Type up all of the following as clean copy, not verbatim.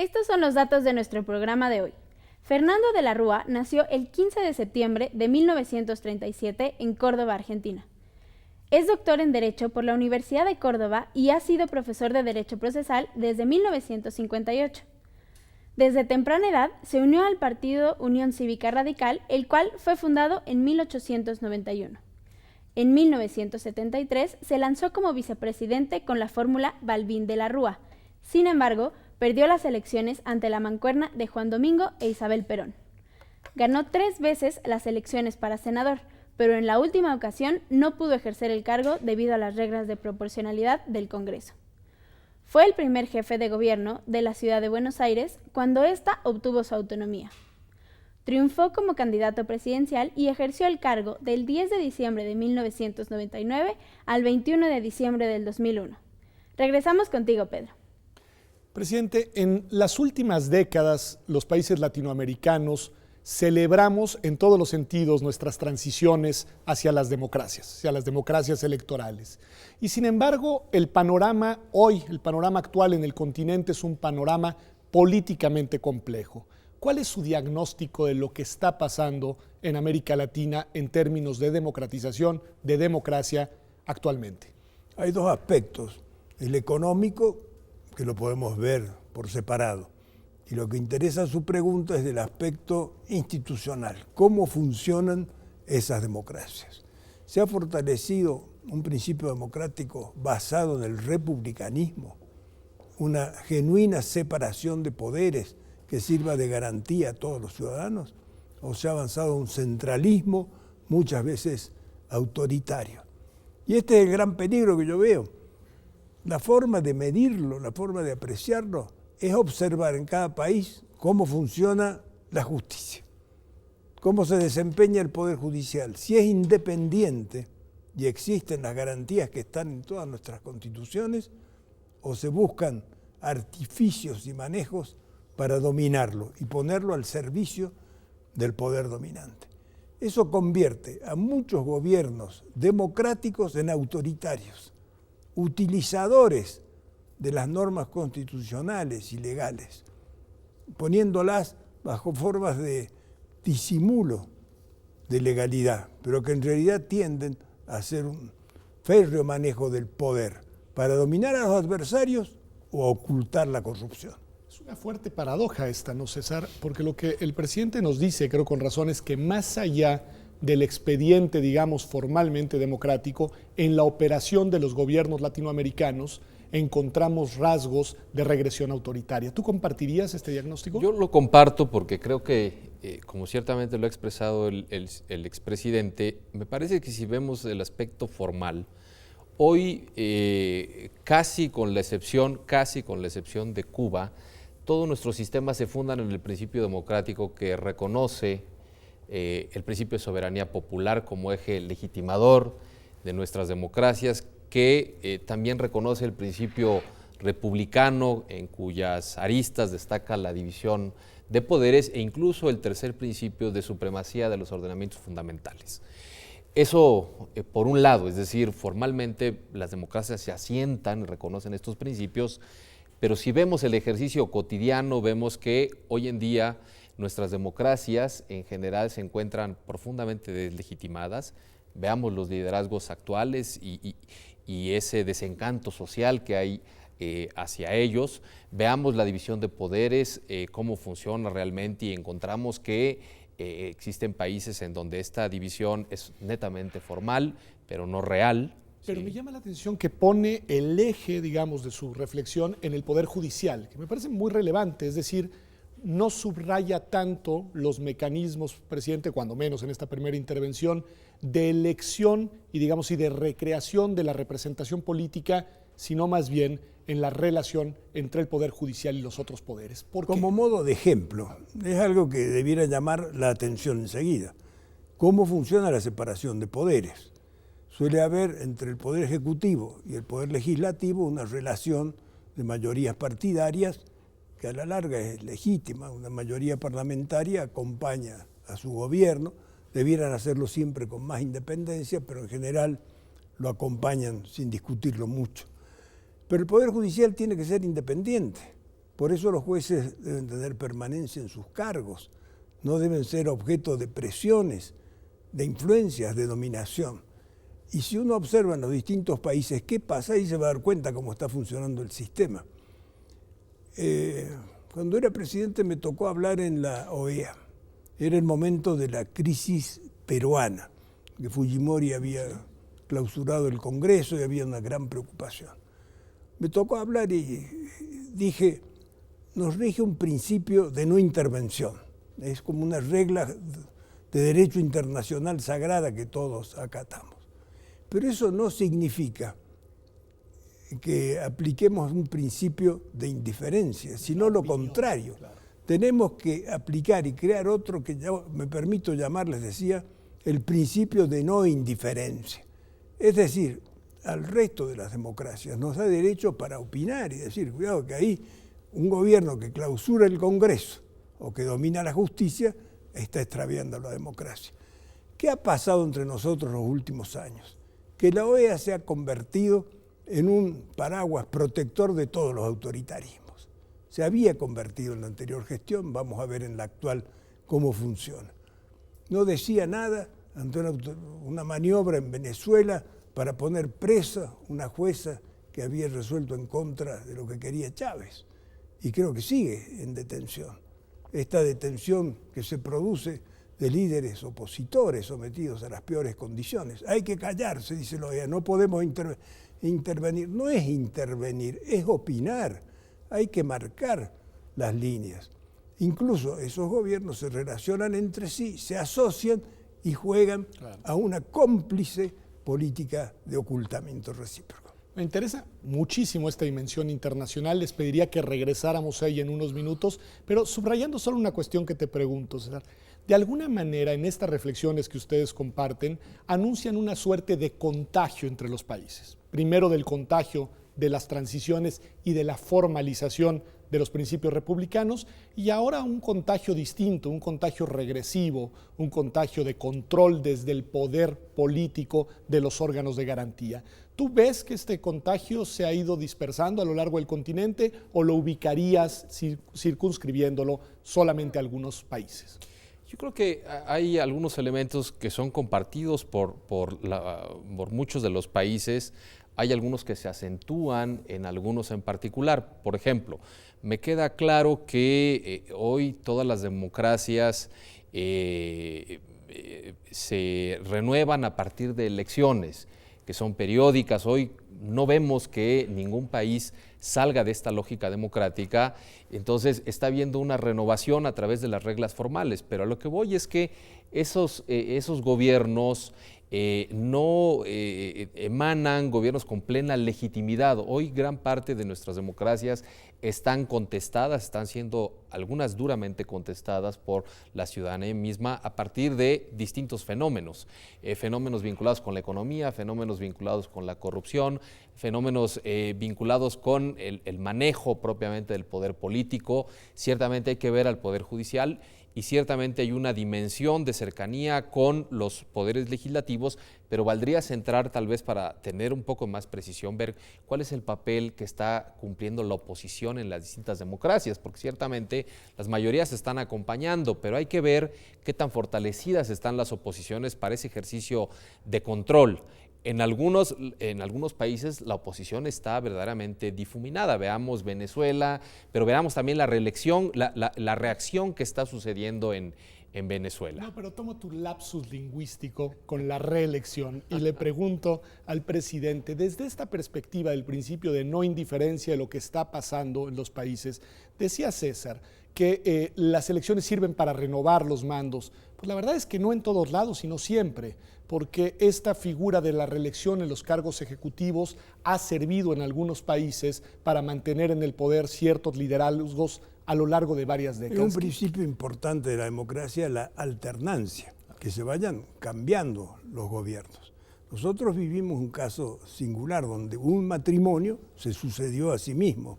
Estos son los datos de nuestro programa de hoy. Fernando de la Rúa nació el 15 de septiembre de 1937 en Córdoba, Argentina. Es doctor en Derecho por la Universidad de Córdoba y ha sido profesor de Derecho Procesal desde 1958. Desde temprana edad se unió al partido Unión Cívica Radical, el cual fue fundado en 1891. En 1973 se lanzó como vicepresidente con la fórmula Balbín de la Rúa. Sin embargo, perdió las elecciones ante la mancuerna de Juan Domingo e Isabel Perón. Ganó 3 veces las elecciones para senador, pero en la última ocasión no pudo ejercer el cargo debido a las reglas de proporcionalidad del Congreso. Fue el primer jefe de gobierno de la ciudad de Buenos Aires cuando ésta obtuvo su autonomía. Triunfó como candidato presidencial y ejerció el cargo del 10 de diciembre de 1999 al 21 de diciembre del 2001. Regresamos contigo, Pedro. Presidente, en las últimas décadas los países latinoamericanos celebramos en todos los sentidos nuestras transiciones hacia las democracias electorales. Y sin embargo, el panorama actual en el continente es un panorama políticamente complejo. ¿Cuál es su diagnóstico de lo que está pasando en América Latina en términos de democratización, de democracia actualmente? Hay dos aspectos. El económico, que lo podemos ver por separado. Y lo que interesa su pregunta es del aspecto institucional. ¿Cómo funcionan esas democracias? Se ha fortalecido un principio democrático basado en el republicanismo, una genuina separación de poderes que sirva de garantía a todos los ciudadanos, o se ha avanzado a un centralismo muchas veces autoritario. Y este es el gran peligro que yo veo. La forma de medirlo, la forma de apreciarlo, es observar en cada país cómo funciona la justicia, cómo se desempeña el Poder Judicial, si es independiente y existen las garantías que están en todas nuestras constituciones, o se buscan artificios y manejos para dominarlo y ponerlo al servicio del poder dominante. Eso convierte a muchos gobiernos democráticos en autoritarios, utilizadores de las normas constitucionales y legales, poniéndolas bajo formas de disimulo de legalidad, pero que en realidad tienden a hacer un férreo manejo del poder para dominar a los adversarios o ocultar la corrupción. Es una fuerte paradoja esta, ¿no, César? Porque lo que el presidente nos dice, creo con razón, es que más allá del expediente, digamos, formalmente democrático, en la operación de los gobiernos latinoamericanos encontramos rasgos de regresión autoritaria. ¿Tú compartirías este diagnóstico? Yo lo comparto porque creo que, como ciertamente lo ha expresado el expresidente, me parece que si vemos el aspecto formal, hoy casi con la excepción de Cuba, todo nuestro sistema se fundan en el principio democrático que reconoce el principio de soberanía popular como eje legitimador de nuestras democracias, que también reconoce el principio republicano en cuyas aristas destaca la división de poderes e incluso el tercer principio de supremacía de los ordenamientos fundamentales. Eso por un lado, es decir, formalmente las democracias se asientan y reconocen estos principios, pero si vemos el ejercicio cotidiano, vemos que hoy en día nuestras democracias en general se encuentran profundamente deslegitimadas. Veamos los liderazgos actuales y ese desencanto social que hay hacia ellos. Veamos la división de poderes, cómo funciona realmente y encontramos que existen países en donde esta división es netamente formal, pero no real. Pero Sí. me llama la atención que pone el eje, digamos, de su reflexión en el Poder Judicial, que me parece muy relevante, es decir, no subraya tanto los mecanismos, presidente, cuando menos en esta primera intervención, de elección y, digamos, y de recreación de la representación política, sino más bien en la relación entre el Poder Judicial y los otros poderes. ¿Por qué? Como modo de ejemplo, es algo que debiera llamar la atención enseguida. ¿Cómo funciona la separación de poderes? Suele haber entre el Poder Ejecutivo y el Poder Legislativo una relación de mayorías partidarias que a la larga es legítima. Una mayoría parlamentaria acompaña a su gobierno, debieran hacerlo siempre con más independencia, pero en general lo acompañan sin discutirlo mucho. Pero el Poder Judicial tiene que ser independiente, Por eso los jueces deben tener permanencia en sus cargos, no deben ser objeto de presiones, de influencias, de dominación. Y si uno observa en los distintos países qué pasa, ahí se va a dar cuenta cómo está funcionando el sistema. Cuando era presidente me tocó hablar en la OEA. Era el momento de la crisis peruana, que Fujimori había clausurado el Congreso y había una gran preocupación. Me tocó hablar y dije, nos rige un principio de no intervención. Es como una regla de derecho internacional sagrada que todos acatamos. Pero eso no significa que apliquemos un principio de indiferencia, sino lo contrario. Tenemos que aplicar y crear otro que yo me permito llamar, les decía, el principio de no indiferencia. Es decir, al resto de las democracias nos da derecho para opinar y decir, cuidado que ahí un gobierno que clausura el Congreso o que domina la justicia está extraviando la democracia. ¿Qué ha pasado entre nosotros los últimos años? Que la OEA se ha convertido en un paraguas protector de todos los autoritarismos. Se había convertido en la anterior gestión, vamos a ver en la actual cómo funciona. No decía nada ante una maniobra en Venezuela para poner presa una jueza que había resuelto en contra de lo que quería Chávez. Y creo que sigue en detención. Esta detención que se produce de líderes opositores sometidos a las peores condiciones. Hay que callarse, dice la OEA, no podemos intervenir. No es intervenir, es opinar. Hay que marcar las líneas. Incluso esos gobiernos se relacionan entre sí, se asocian y juegan a una cómplice política de ocultamiento recíproco. Me interesa muchísimo esta dimensión internacional. Les pediría que regresáramos ahí en unos minutos, pero subrayando solo una cuestión que te pregunto, César. De alguna manera, en estas reflexiones que ustedes comparten, anuncian una suerte de contagio entre los países. Primero del contagio de las transiciones y de la formalización de los principios republicanos, y ahora un contagio distinto, un contagio regresivo, un contagio de control desde el poder político de los órganos de garantía. ¿Tú ves que este contagio se ha ido dispersando a lo largo del continente o lo ubicarías circunscribiéndolo solamente a algunos países? Yo creo que hay algunos elementos que son compartidos por muchos de los países. Hay algunos que se acentúan en algunos en particular. Por ejemplo, me queda claro que hoy todas las democracias se renuevan a partir de elecciones, que son periódicas. Hoy no vemos que ningún país salga de esta lógica democrática, entonces está habiendo una renovación a través de las reglas formales, pero a lo que voy es que esos gobiernos no emanan gobiernos con plena legitimidad. Hoy gran parte de nuestras democracias están contestadas, están siendo algunas duramente contestadas por la ciudadanía misma a partir de distintos fenómenos, fenómenos vinculados con la economía, fenómenos vinculados con la corrupción, fenómenos vinculados con el manejo propiamente del poder político. Ciertamente hay que ver al poder judicial y ciertamente hay una dimensión de cercanía con los poderes legislativos, pero valdría centrar tal vez para tener un poco más precisión, ver cuál es el papel que está cumpliendo la oposición en las distintas democracias, porque ciertamente las mayorías se están acompañando, pero hay que ver qué tan fortalecidas están las oposiciones para ese ejercicio de control. En algunos países la oposición está verdaderamente difuminada. Veamos Venezuela, pero veamos también la reelección, la reacción que está sucediendo en Venezuela. No, pero tomo tu lapsus lingüístico con la reelección y le pregunto al presidente, desde esta perspectiva del principio de no indiferencia de lo que está pasando en los países, decía César que las elecciones sirven para renovar los mandos. Pues la verdad es que no en todos lados, sino siempre, porque esta figura de la reelección en los cargos ejecutivos ha servido en algunos países para mantener en el poder ciertos liderazgos a lo largo de varias décadas. Es un principio importante de la democracia, la alternancia, que se vayan cambiando los gobiernos. Nosotros vivimos un caso singular donde un matrimonio se sucedió a sí mismo.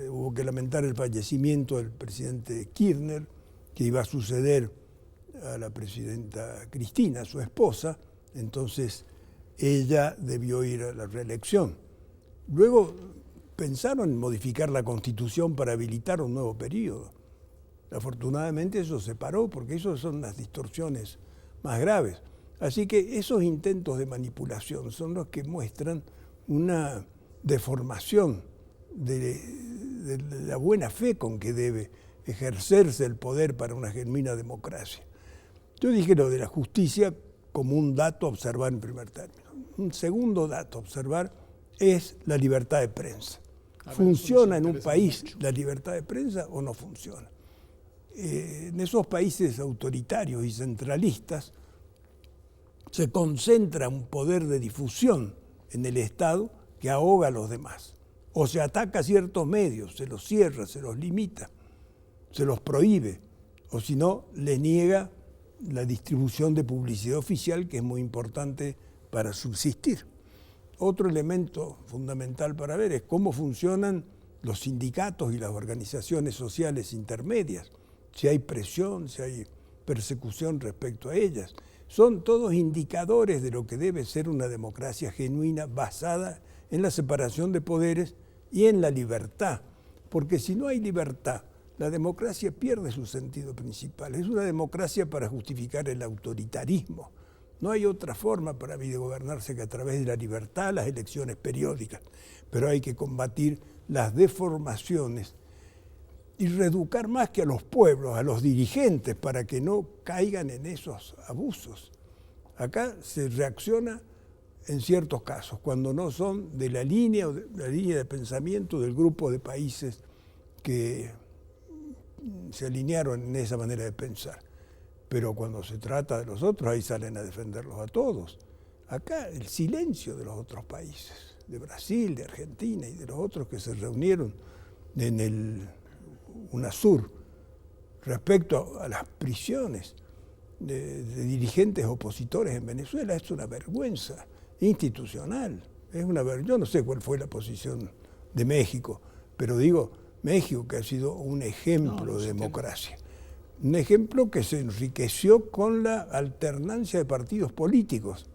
Hubo que lamentar el fallecimiento del presidente Kirchner, que iba a suceder a la presidenta Cristina, su esposa, entonces ella debió ir a la reelección. Luego pensaron en modificar la Constitución para habilitar un nuevo periodo. Afortunadamente eso se paró, porque esas son las distorsiones más graves. Así que esos intentos de manipulación son los que muestran una deformación de la buena fe con que debe ejercerse el poder para una genuina democracia. Yo dije lo de la justicia como un dato a observar en primer término. Un segundo dato a observar es la libertad de prensa. ¿Funciona en un país la libertad de prensa o no funciona? En esos países autoritarios y centralistas se concentra un poder de difusión en el Estado que ahoga a los demás. O se ataca a ciertos medios, se los cierra, se los limita, se los prohíbe, o si no, le niega la distribución de publicidad oficial, que es muy importante para subsistir. Otro elemento fundamental para ver es cómo funcionan los sindicatos y las organizaciones sociales intermedias, si hay presión, si hay persecución respecto a ellas. Son todos indicadores de lo que debe ser una democracia genuina basada en la separación de poderes y en la libertad. Porque si no hay libertad, la democracia pierde su sentido principal. Es una democracia para justificar el autoritarismo. No hay otra forma para gobernarse que a través de la libertad, las elecciones periódicas. Pero hay que combatir las deformaciones y reeducar más que a los pueblos, a los dirigentes, para que no caigan en esos abusos. Acá se reacciona en ciertos casos, cuando no son de la línea de pensamiento del grupo de países que se alinearon en esa manera de pensar. Pero cuando se trata de los otros, ahí salen a defenderlos a todos. Acá el silencio de los otros países, de Brasil, de Argentina y de los otros que se reunieron en el UNASUR, respecto a las prisiones de dirigentes opositores en Venezuela, es una vergüenza institucional. Yo no sé cuál fue la posición de México, pero digo, México, que ha sido un ejemplo de democracia, un ejemplo que se enriqueció con la alternancia de partidos políticos.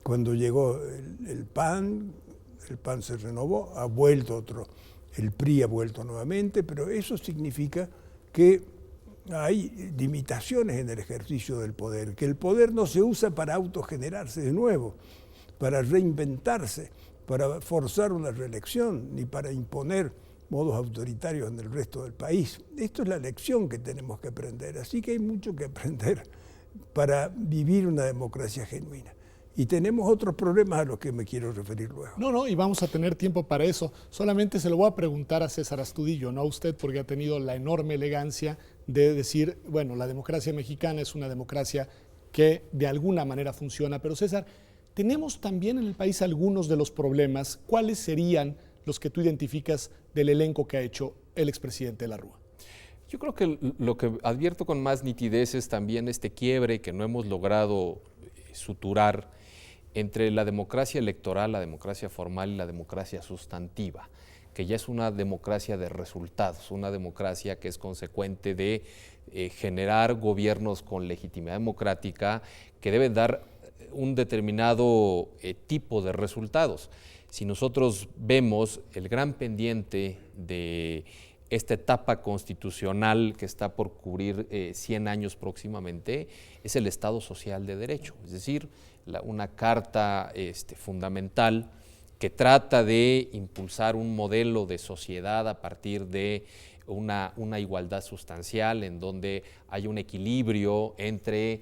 Cuando llegó el PAN se renovó, ha vuelto otro, el PRI ha vuelto nuevamente, pero eso significa que hay limitaciones en el ejercicio del poder, que el poder no se usa para autogenerarse de nuevo, para reinventarse, para forzar una reelección, ni para imponer modos autoritarios en el resto del país. Esto es la lección que tenemos que aprender, así que hay mucho que aprender para vivir una democracia genuina. Y tenemos otros problemas a los que me quiero referir luego. No, y vamos a tener tiempo para eso. Solamente se lo voy a preguntar a César Astudillo, no a usted, porque ha tenido la enorme elegancia de decir, bueno, la democracia mexicana es una democracia que de alguna manera funciona. Pero César, tenemos también en el país algunos de los problemas. ¿Cuáles serían los que tú identificas del elenco que ha hecho el expresidente de la Rúa? Yo creo que lo que advierto con más nitidez es también este quiebre que no hemos logrado suturar entre la democracia electoral, la democracia formal y la democracia sustantiva, que ya es una democracia de resultados, una democracia que es consecuente de generar gobiernos con legitimidad democrática que deben dar un determinado tipo de resultados. Si nosotros vemos el gran pendiente de esta etapa constitucional que está por cubrir 100 años próximamente, es el Estado Social de Derecho, es decir, una carta fundamental que trata de impulsar un modelo de sociedad a partir de una igualdad sustancial en donde hay un equilibrio entre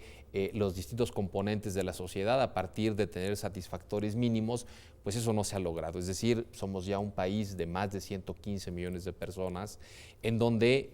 los distintos componentes de la sociedad a partir de tener satisfactores mínimos. Pues eso no se ha logrado, es decir, somos ya un país de más de 115 millones de personas en donde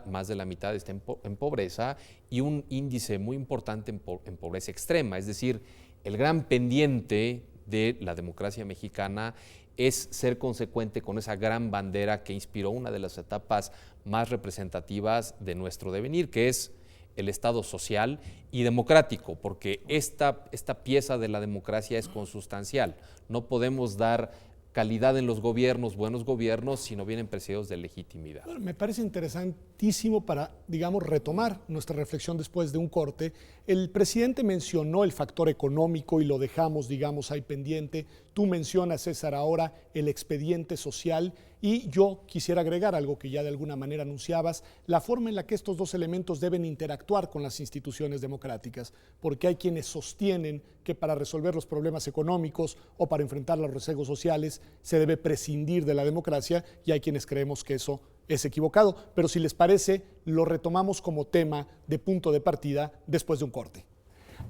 más de la mitad está en pobreza y un índice muy importante en pobreza extrema, es decir, el gran pendiente de la democracia mexicana es ser consecuente con esa gran bandera que inspiró una de las etapas más representativas de nuestro devenir, que es el Estado social y democrático, porque esta pieza de la democracia es consustancial. No podemos dar calidad en los gobiernos, buenos gobiernos, sino vienen precedidos de legitimidad. Bueno, me parece interesantísimo para, digamos, retomar nuestra reflexión después de un corte. El presidente mencionó el factor económico y lo dejamos, digamos, ahí pendiente. Tú mencionas, César, ahora el expediente social y yo quisiera agregar algo que ya de alguna manera anunciabas, la forma en la que estos dos elementos deben interactuar con las instituciones democráticas, porque hay quienes sostienen que para resolver los problemas económicos o para enfrentar los rezagos sociales se debe prescindir de la democracia y hay quienes creemos que eso es equivocado. Pero si les parece, lo retomamos como tema de punto de partida después de un corte.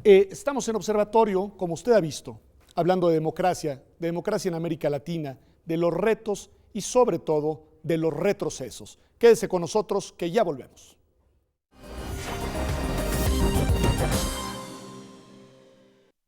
Estamos en Observatorio, como usted ha visto, hablando de democracia en América Latina, de los retos y sobre todo de los retrocesos. Quédese con nosotros que ya volvemos.